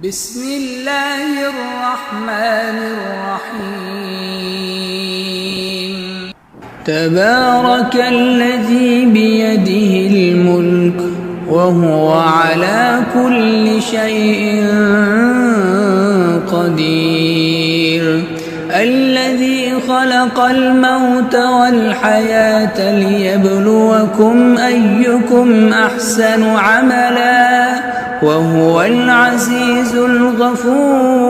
بسم الله الرحمن الرحيم تبارك الذي بيده الملك وهو على كل شيء قدير الذي خلق الموت والحياة ليبلوكم أيكم أحسن عملا وهو العزيز الغفور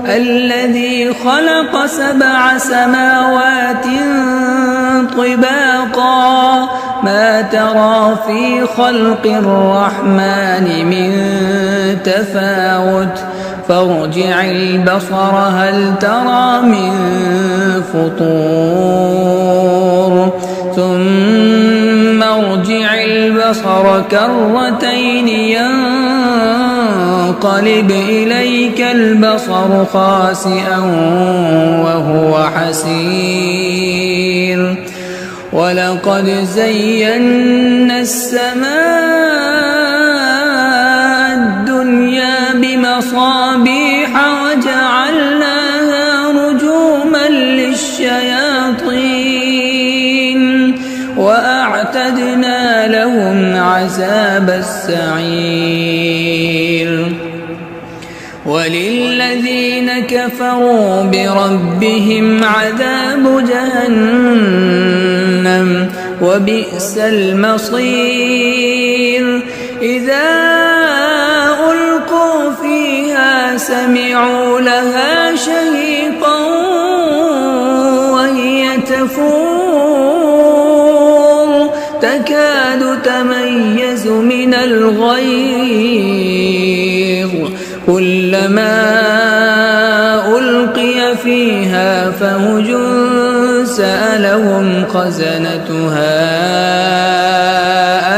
الذي خلق 7 سماوات طباقا ما ترى في خلق الرحمن من تفاوت فارجع البصر هل ترى من فطور ثم ارجع البصر كرتين ينقلب إليك البصر خاسئا وهو حسير ولقد زينا السماء الدنيا بمصابيح وجعلناها رجوما للشياطين وأعتدنا لهم عذاب السعير وللذين كفروا بربهم عذاب جهنم وبئس المصير إذا ألقوا فيها سمعوا لها شهيقا وهي تفور تكاد تميز من الغيظ كلما ألقي فيها فوج سألهم خزنتها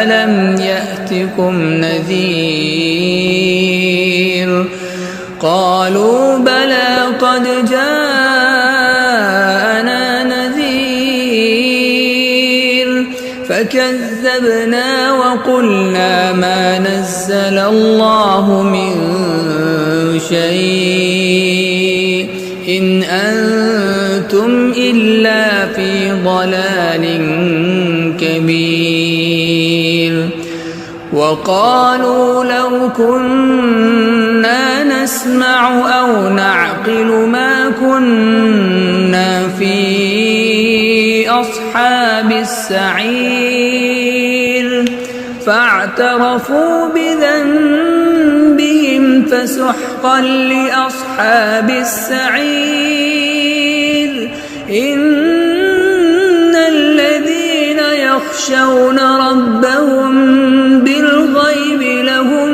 ألم يأتكم نذير قالوا بلى قد جاءنا نذير فكذبنا وقلنا ما نزل الله من شيء إن أنتم إلا في ضلال كبير وقالوا لو كنا نسمع أو نعقل ما كنا في أصحاب السعير فاعترفوا بذنبهم فسحقا لأصحاب السعير إن الذين يخشون ربهم بالغيب لهم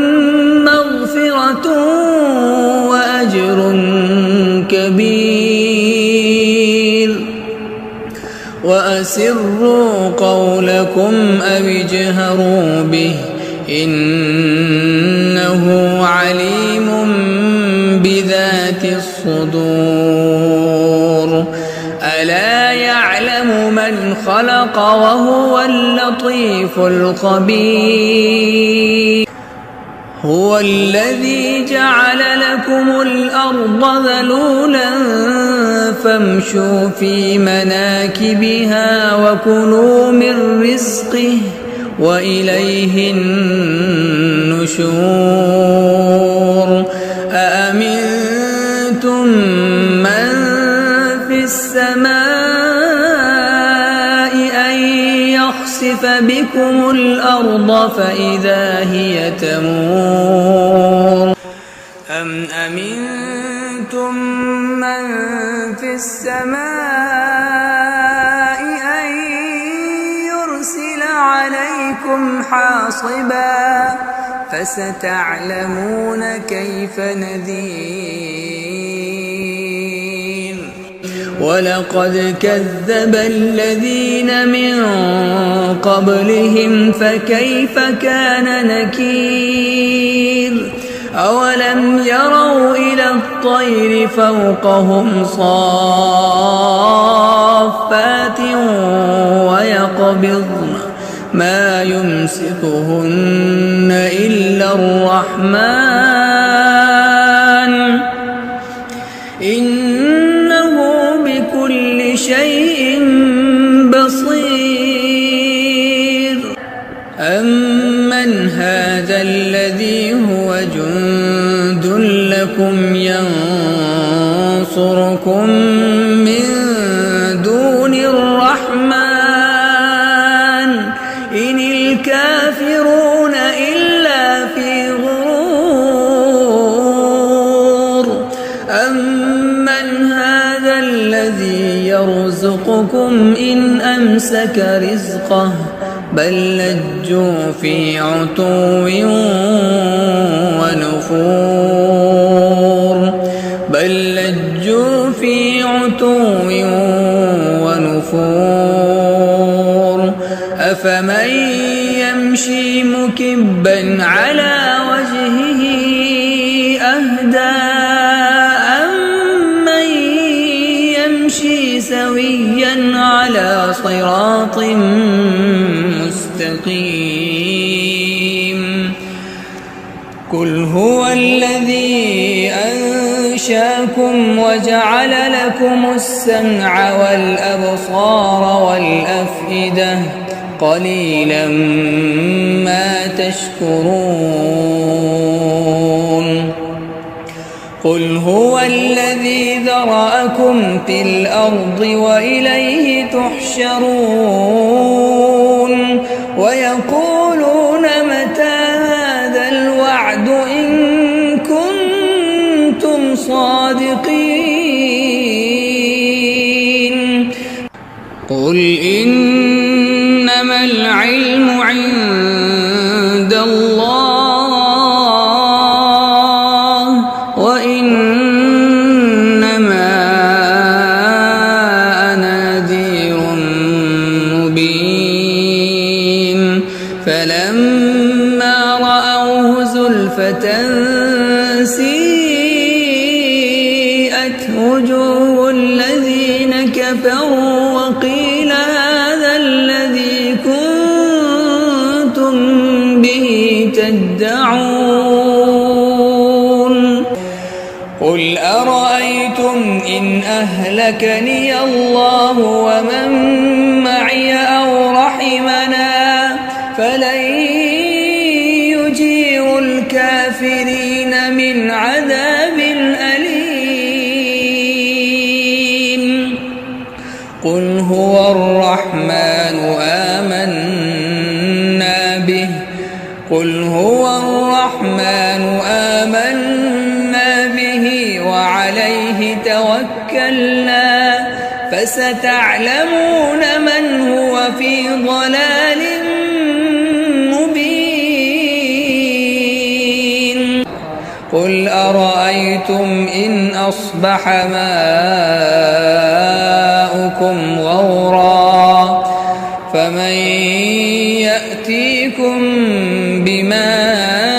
مغفرة وأجر كبير وأسروا قولكم أو اجهروا به إنه عليم بذات الصدور ألا يعلم من خلق وهو اللطيف الخبير هو الذي جعل لكم الأرض ذلولا فامشوا في مناكبها وكلوا من رزقه وإليه النشور أأمنتم من في السماء أن يخسف بكم الأرض فإذا هي تمور أم أمنتم من في السماء أن يرسل عليكم حاصبا فستعلمون كيف نذير ولقد كذب الذين من قبلهم فكيف كان نكير أولم يروا إلى الطير فوقهم صافات ويقبضن ما يمسكهن إلا الرحمن إنه بكل شيء بصير أمن هذا الذي هو جند لكم ينصركم من دون الرحمن إن الكافرون إلا في غرور أمن هذا الذي يرزقكم إن أمسك رزقه بل لجوا في عتو ونفور أفمن يمشي مكبا على وجهه أهدى أمن يمشي سويا على صراط مستقيم قل هو الذي أنشاكم وجعل لكم السمع والأبصار والأفئدة قليلا ما تشكرون قل هو الذي ذرأكم في الأرض وإليه تحشرون ويقولون متى هذا الوعد إن كنتم صادقين قل إنما العلم عند الله وإنما أنا نذير مبين فلما رأوه زلفة سيئت وجوه الذين كفروا وقيل هذا الذي كنتم به تدعون قل أرأيتم إن أهلكني الله ومن معي أو رحمنا فلن يجير الكافرين من عذاب أليم قل هو الرحمن آمنا به قل هو الرحمن آمنا به وعليه توكلنا فستعلمون من هو في ضلال مبين قل أرأيتم إن أصبح ماؤكم غورا فمن يأتيكم بماء